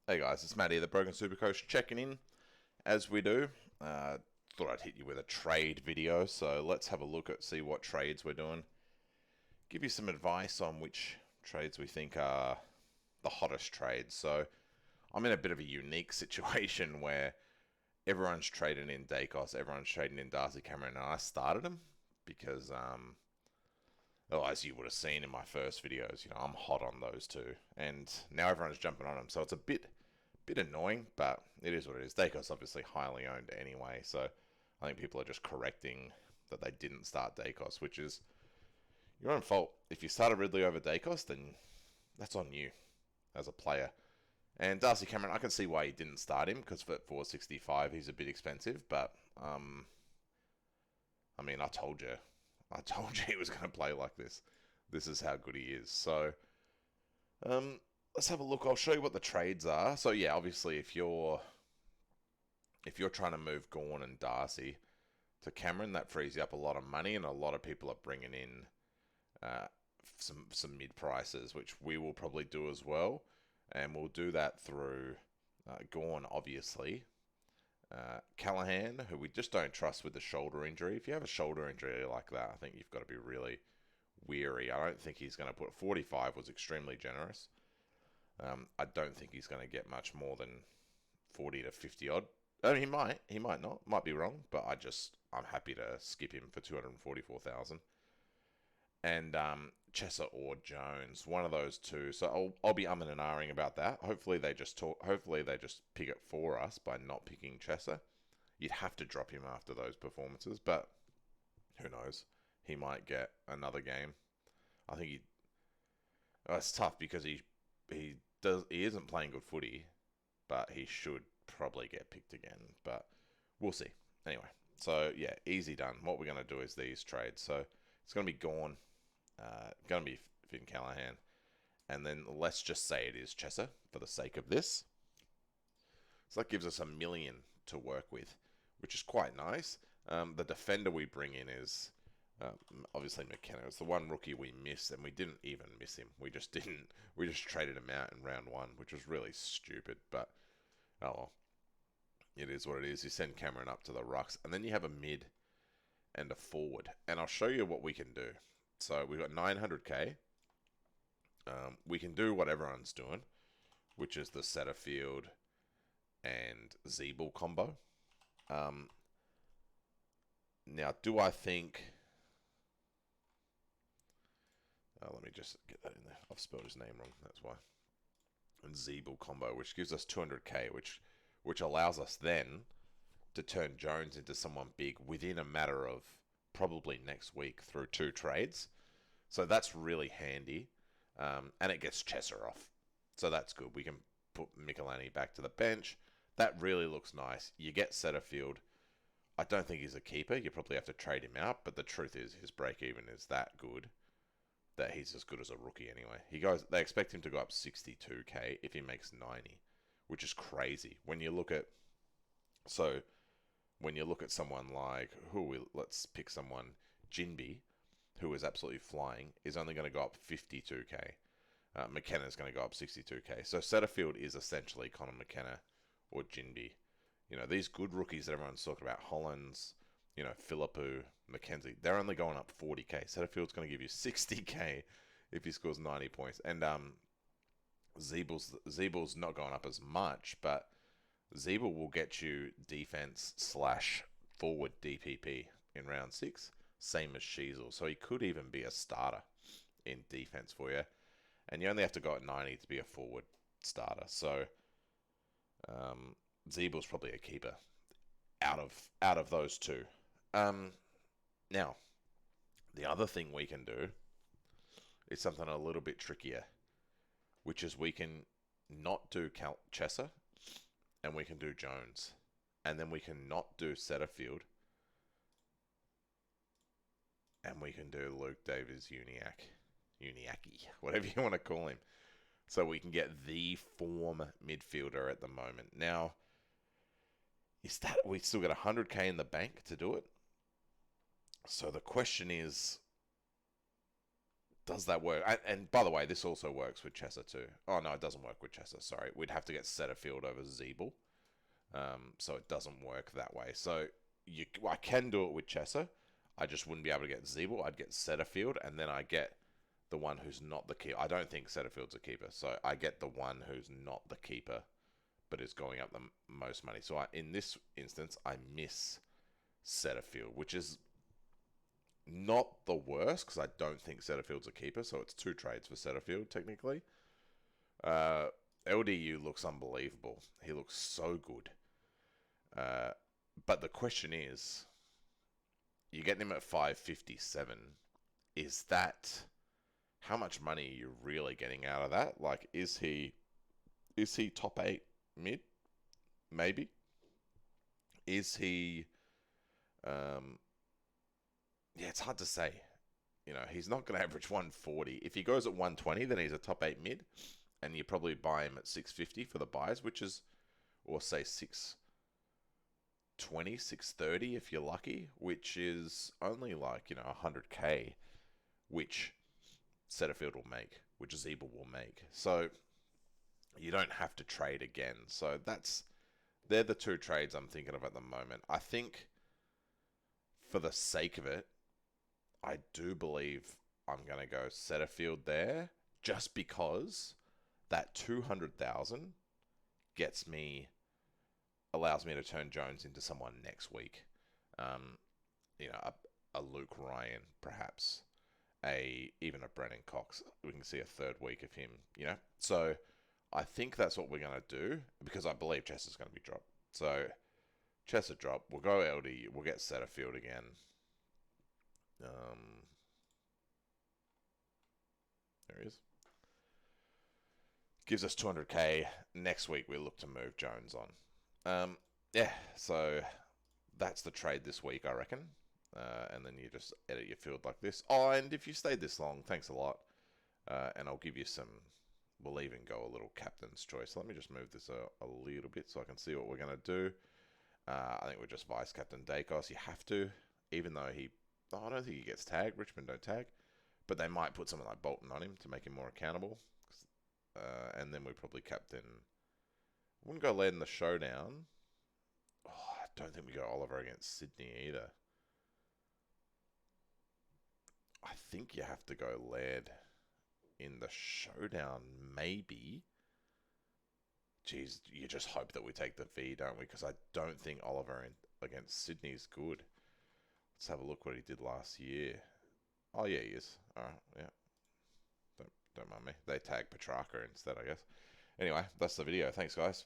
Hey guys, it's Matt here, the Broken Supercoach, checking in as we do. Thought I'd hit you with a trade video, so let's have a look at see what trades we're doing. Give you some advice on which trades we think are the hottest trades. So I'm in a bit of a unique situation where everyone's trading in Dacos, everyone's trading in Darcy Cameron, and I started them because, well, as you would have seen in my first videos, I'm hot on those two, and now everyone's jumping on them. So it's a bit annoying, but it is what it is. Dacos obviously highly owned anyway, so I think people are just correcting that they didn't start Dacos, which is your own fault. If you started Ridley over Dacos, then that's on you as a player. And Darcy Cameron, I can see why he didn't start him, because for 465 he's a bit expensive, but I mean, I told you he was going to play like this. This is how good he is. So let's have a look. I'll show you what the trades are. So yeah, obviously if you're trying to move Gawn and Darcy to Cameron, that frees you up a lot of money, and a lot of people are bringing in some mid prices, which we will probably do as well, and we'll do that through Gawn, obviously. Callahan, who we just don't trust with the shoulder injury. If you have a shoulder injury like that, I think you've got to be really weary. I don't think he's going to put 45 was extremely generous. I don't think he's going to get much more than 40 to 50 odd. I mean, he might not, might be wrong, but I'm happy to skip him for 244,000. And Chesser or Jones, one of those two. So I'll be umming and ahhing about that. Hopefully they just pick it for us by not picking Chesser. You'd have to drop him after those performances, but who knows? He might get another game. I think it's tough because he isn't playing good footy, but he should probably get picked again. But we'll see. Anyway, so yeah, easy done. What we're going to do is these trades. So it's going to be Gawn, going to be Finn Callahan, and then let's just say it is Chesser for the sake of this. So that gives us $1 million to work with, which is quite nice. The defender we bring in is obviously McKenna. It's the one rookie we missed, and we didn't even miss him. We just didn't. We just traded him out in round one, which was really stupid. But oh well, it is what it is. You send Cameron up to the rucks, and then you have a mid and a forward, and I'll show you what we can do. So we've got 900k. We can do what everyone's doing, which is the Setterfield and Zeeble combo. Now, do I think... let me just get that in there. I've spelled his name wrong, that's why. And Zeeble combo, which gives us 200k, which allows us then to turn Jones into someone big within a matter of probably next week through 2 trades. So that's really handy. And it gets Chesser off. So that's good. We can put Michelani back to the bench. That really looks nice. You get Setterfield. I don't think he's a keeper. You probably have to trade him out. But the truth is his break-even is that good that he's as good as a rookie anyway. They expect him to go up 62k if he makes 90, which is crazy. When you look at someone like let's pick someone, Jinby, who is absolutely flying, is only going to go up 52k. McKenna's going to go up 62k. So Setterfield is essentially Connor McKenna or Jinby. These good rookies that everyone's talking about, Hollins, Philippou, McKenzie, they're only going up 40k. Setterfield's going to give you 60k if he scores 90 points. And Zeebel's not going up as much, but Zeeble will get you defense/forward DPP in round 6, same as Sheasel. So he could even be a starter in defense for you. And you only have to go at 90 to be a forward starter. So Zeebel's probably a keeper out of those two. Now, the other thing we can do is something a little bit trickier, which is we can not do Chesser, and we can do Jones, and then we can not do Setterfield, and we can do Luke Davies Uniacke, whatever you want to call him. So we can get the form midfielder at the moment. Now, we still got 100k in the bank to do it. So the question is, Does that work? And by the way, this also works with Chesser too. Oh no, it doesn't work with Chesser. Sorry, we'd have to get Setterfield over Zeeble, so it doesn't work that way. So I can do it with Chesser. I just wouldn't be able to get Zeeble. I'd get Setterfield, and then I get the one who's not the keeper. I don't think Setterfield's a keeper, so I get the one who's not the keeper, but is going up the most money. So in this instance, I miss Setterfield, which is not the worst because I don't think Setterfield's a keeper, so it's 2 trades for Setterfield technically. LDU looks unbelievable. He looks so good. But the question is, you're getting him at 557. Is that how much money are you really getting out of that? Like, is he top 8 mid? Maybe. Is he? Yeah, it's hard to say. You know, he's not going to average 140. If he goes at 120, then he's a top 8 mid, and you probably buy him at 650 for the buys, which is, or say 620, 630 if you're lucky, which is only like, 100k, which Setterfield will make, which Zeeble will make. So you don't have to trade again. So they're the 2 trades I'm thinking of at the moment. I think for the sake of it, I do believe I'm going to go Setterfield there just because that 200,000 allows me to turn Jones into someone next week. A Luke Ryan, perhaps. Even a Brennan Cox. We can see a third week of him, So I think that's what we're going to do because I believe Chester's going to be dropped. So Chester drop. We'll go LD. We'll get Setterfield again. There he is. Gives us 200k. Next week we look to move Jones on. Yeah, so that's the trade this week, I reckon. And then you just edit your field like this. Oh, and if you stayed this long, thanks a lot. And I'll give you some. We'll even go a little captain's choice. So let me just move this a little bit so I can see what we're going to do. I think we're just vice captain Dacos. You have to, even though I don't think he gets tagged. Richmond don't tag. But they might put someone like Bolton on him to make him more accountable. And then we probably captain. Wouldn't go lead in the showdown. Oh, I don't think we go Oliver against Sydney either. I think you have to go lead in the showdown, maybe. Jeez, you just hope that we take the V, don't we? Because I don't think Oliver against Sydney is good. Let's have a look what he did last year. Oh, yeah, he is. All right, yeah. Don't mind me. They tag Petrarca instead, I guess. Anyway, that's the video. Thanks, guys.